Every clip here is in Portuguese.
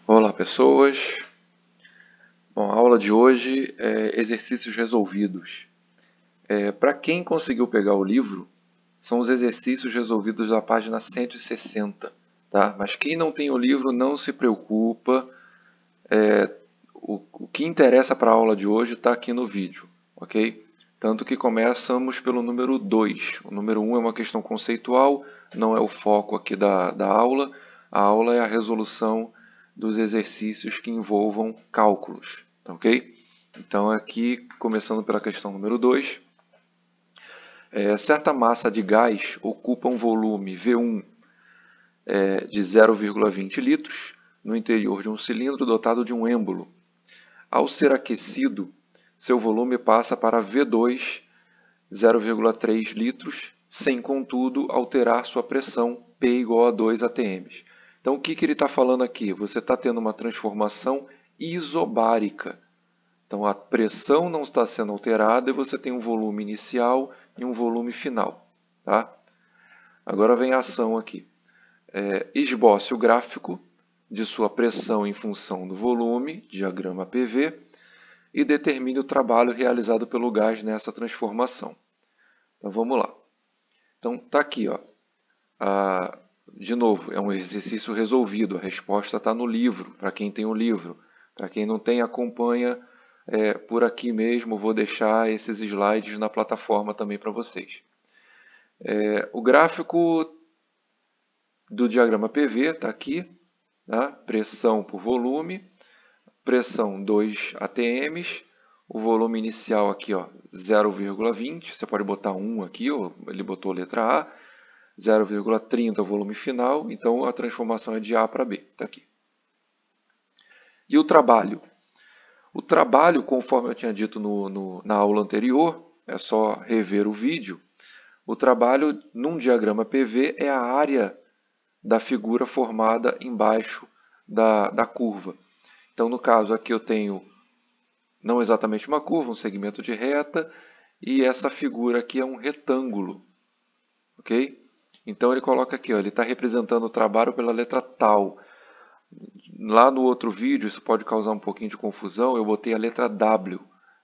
Olá pessoas, bom, a aula de hoje é exercícios resolvidos. Para quem conseguiu pegar o livro, são os exercícios resolvidos da página 160, tá? Mas quem não tem o livro não se preocupa, o que interessa para a aula de hoje está aqui no vídeo, ok? Tanto que começamos pelo número 2. O número 1 é uma questão conceitual, não é o foco aqui da aula. A aula é a resolução dos exercícios que envolvam cálculos, tá ok? Então, aqui, começando pela questão número 2, certa massa de gás ocupa um volume V1 de 0,20 litros no interior de um cilindro dotado de um êmbolo. Ao ser aquecido, seu volume passa para V2, 0,3 litros, sem, contudo, alterar sua pressão, P igual a 2 atm. Então, o que ele está falando aqui? Você está tendo uma transformação isobárica. Então, a pressão não está sendo alterada e você tem um volume inicial e um volume final. Tá? Agora vem a ação aqui. Esboce o gráfico de sua pressão em função do volume, diagrama PV, e determine o trabalho realizado pelo gás nessa transformação. Então, vamos lá. Então, está aqui, ó. De novo, é um exercício resolvido. A resposta está no livro, para quem tem o livro. Para quem não tem, acompanha por aqui mesmo. Vou deixar esses slides na plataforma também para vocês. O gráfico do diagrama PV está aqui. Tá? Pressão por volume. Pressão 2 atm. O volume inicial aqui, 0,20. Você pode botar 1 aqui, ou ele botou a letra A. 0,30 o volume final, então a transformação é de A para B, está aqui. E o trabalho? O trabalho, conforme eu tinha dito na aula anterior, é só rever o vídeo, o trabalho num diagrama PV é a área da figura formada embaixo da curva. Então, no caso aqui eu tenho não exatamente uma curva, um segmento de reta, e essa figura aqui é um retângulo, ok? Então, ele coloca aqui, ele está representando o trabalho pela letra tal. Lá no outro vídeo, isso pode causar um pouquinho de confusão, eu botei a letra W.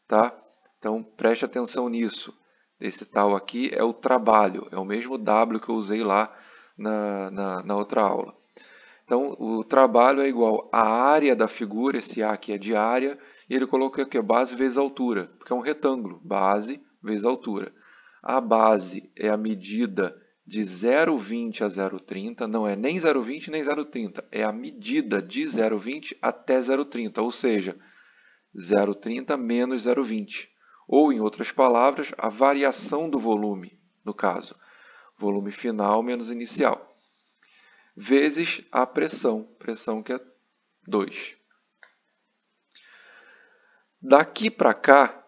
Tá? Então, preste atenção nisso. Esse tal aqui é o trabalho, é o mesmo W que eu usei lá na outra aula. Então, o trabalho é igual à área da figura, esse A aqui é de área, e ele colocou aqui base vezes altura, porque é um retângulo, base vezes altura. A base é a medida de 0,20 a 0,30, não é nem 0,20 nem 0,30, é a medida de 0,20 até 0,30, ou seja, 0,30 menos 0,20. Ou, em outras palavras, a variação do volume, no caso, volume final menos inicial, vezes a pressão que é 2. Daqui para cá,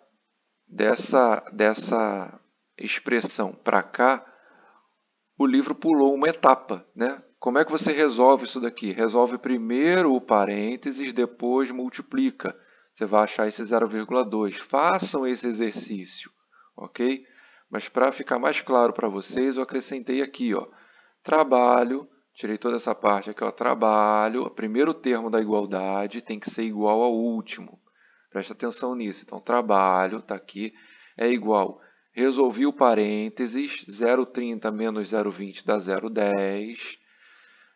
dessa expressão para cá, o livro pulou uma etapa, né? Como é que você resolve isso daqui? Resolve primeiro o parênteses, depois multiplica. Você vai achar esse 0,2. Façam esse exercício, ok? Mas para ficar mais claro para vocês, eu acrescentei aqui, trabalho, tirei toda essa parte aqui, trabalho, o primeiro termo da igualdade tem que ser igual ao último. Presta atenção nisso. Então, trabalho, está aqui, é igual. Resolvi o parênteses, 0,30 menos 0,20 dá 0,10.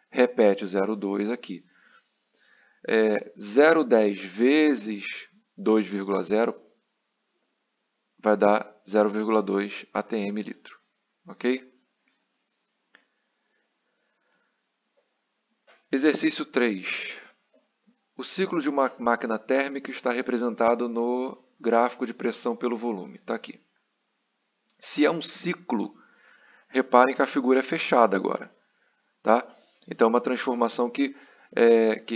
Repete o 0,2 aqui. 0,10 vezes 2,0 vai dar 0,2 atm litro. Ok? Exercício 3. O ciclo de uma máquina térmica está representado no gráfico de pressão pelo volume. Está aqui. Se é um ciclo, reparem que a figura é fechada agora. Tá? Então, é uma transformação que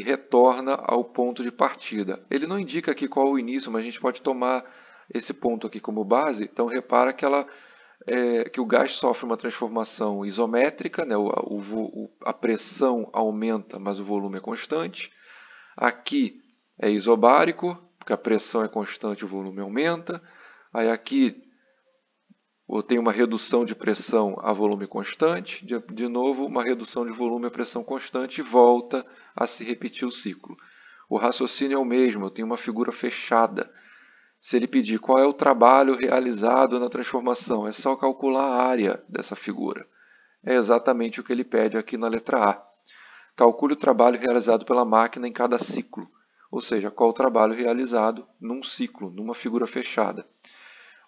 retorna ao ponto de partida. Ele não indica aqui qual é o início, mas a gente pode tomar esse ponto aqui como base. Então, repara que, que o gás sofre uma transformação isométrica, né? A pressão aumenta, mas o volume é constante. Aqui é isobárico, porque a pressão é constante e o volume aumenta. Aí aqui ou tem uma redução de pressão a volume constante, de novo uma redução de volume a pressão constante e volta a se repetir o ciclo. O raciocínio é o mesmo, eu tenho uma figura fechada. Se ele pedir qual é o trabalho realizado na transformação, é só calcular a área dessa figura. É exatamente o que ele pede aqui na letra A. Calcule o trabalho realizado pela máquina em cada ciclo, ou seja, qual o trabalho realizado num ciclo, numa figura fechada.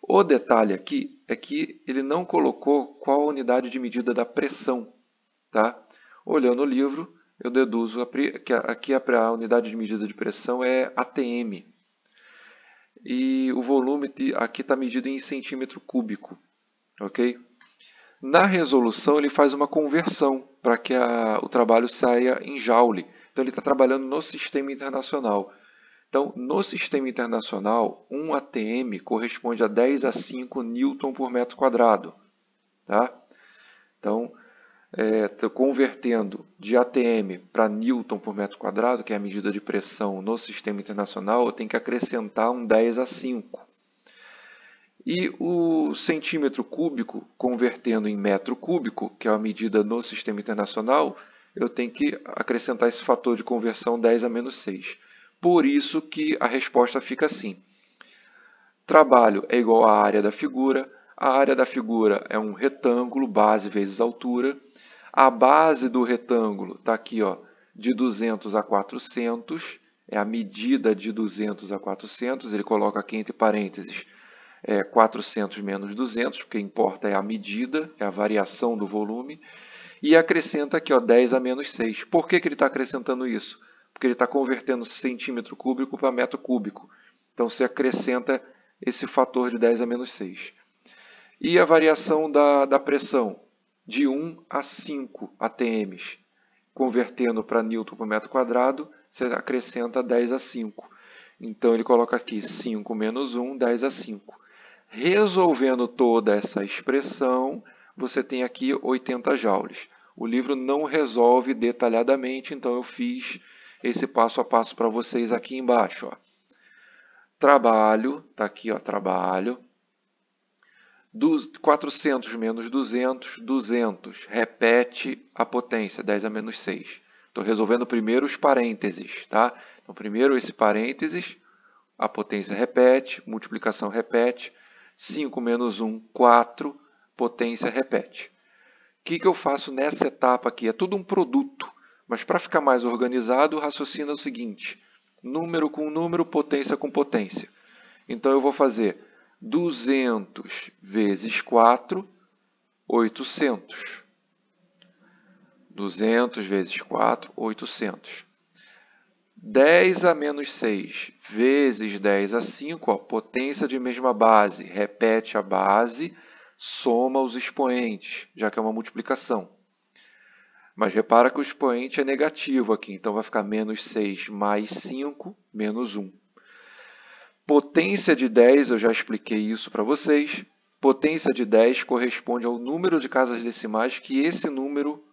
O detalhe aqui é que ele não colocou qual a unidade de medida da pressão. Tá? Olhando o livro, eu deduzo que aqui a unidade de medida de pressão é ATM. E o volume aqui está medido em centímetro cúbico. Okay? Na resolução, ele faz uma conversão para que o trabalho saia em joule. Então, ele está trabalhando no sistema internacional. Então, no sistema internacional, 1 ATM corresponde a 10 a 5 newton por metro quadrado. Tá? Então, convertendo de ATM para newton por metro quadrado, que é a medida de pressão no sistema internacional, eu tenho que acrescentar um 10 a 5. E o centímetro cúbico, convertendo em metro cúbico, que é a medida no sistema internacional, eu tenho que acrescentar esse fator de conversão 10 a menos 6. Por isso que a resposta fica assim. Trabalho é igual à área da figura. A área da figura é um retângulo, base vezes altura. A base do retângulo está aqui, ó, de 200 a 400. É a medida de 200 a 400. Ele coloca aqui entre parênteses 400 menos 200, porque importa é a medida, é a variação do volume. E acrescenta aqui, ó, 10 a menos 6. Por que ele está acrescentando isso? Porque ele está convertendo centímetro cúbico para metro cúbico. Então, você acrescenta esse fator de 10 a menos 6. E a variação da pressão? De 1 a 5 ATMs. Convertendo para newton por metro quadrado, você acrescenta 10 a 5. Então, ele coloca aqui 5 menos 1, 10 a 5. Resolvendo toda essa expressão, você tem aqui 80 joules. O livro não resolve detalhadamente, então eu fiz esse passo a passo para vocês aqui embaixo. Ó. Trabalho, está aqui, ó, trabalho. 400 menos 200, 200. Repete a potência, 10 a menos 6. Estou resolvendo primeiro os parênteses. Tá? Então, primeiro esse parênteses, a potência repete, multiplicação repete. 5 menos 1, 4, potência repete. O que eu faço nessa etapa aqui? É tudo um produto. Mas para ficar mais organizado, o raciocínio é o seguinte. Número com número, potência com potência. Então, eu vou fazer 200 vezes 4, 800. 200 vezes 4, 800. 10 a menos 6 vezes 10 a 5, ó, potência de mesma base. Repete a base, soma os expoentes, já que é uma multiplicação. Mas repara que o expoente é negativo aqui, então vai ficar menos 6 mais 5, menos 1. Potência de 10, eu já expliquei isso para vocês. Potência de 10 corresponde ao número de casas decimais que esse número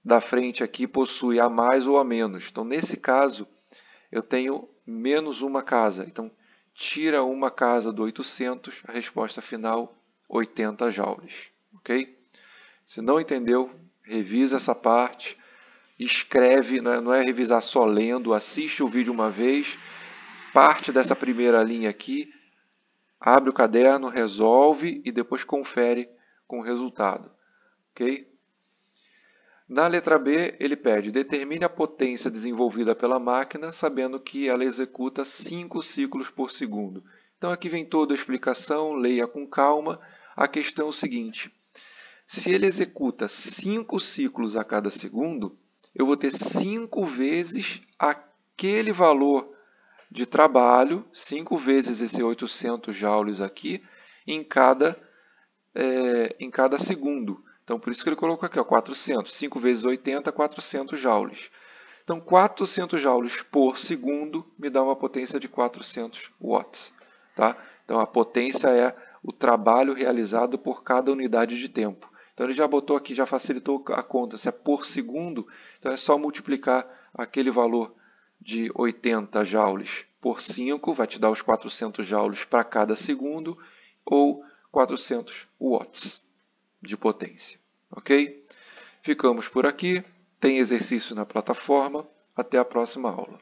da frente aqui possui, a mais ou a menos. Então, nesse caso, eu tenho menos uma casa. Então, tira uma casa do 800, a resposta final, 80 joules. Ok? Se não entendeu, revisa essa parte, escreve, não é revisar só lendo, assiste o vídeo uma vez, parte dessa primeira linha aqui, abre o caderno, resolve e depois confere com o resultado. Ok? Na letra B, ele pede, determine a potência desenvolvida pela máquina, sabendo que ela executa 5 ciclos por segundo. Então, aqui vem toda a explicação, leia com calma. A questão é o seguinte, se ele executa 5 ciclos a cada segundo, eu vou ter 5 vezes aquele valor de trabalho, 5 vezes esse 800 joules aqui, em cada segundo. Então, por isso que ele colocou aqui, ó, 400. 5 vezes 80, 400 joules. Então, 400 joules por segundo me dá uma potência de 400 watts. Tá? Então, a potência é o trabalho realizado por cada unidade de tempo. Então, ele já botou aqui, já facilitou a conta. Se é por segundo, então é só multiplicar aquele valor de 80 joules por 5, vai te dar os 400 joules para cada segundo, ou 400 watts de potência. Ok? Ficamos por aqui. Tem exercício na plataforma. Até a próxima aula.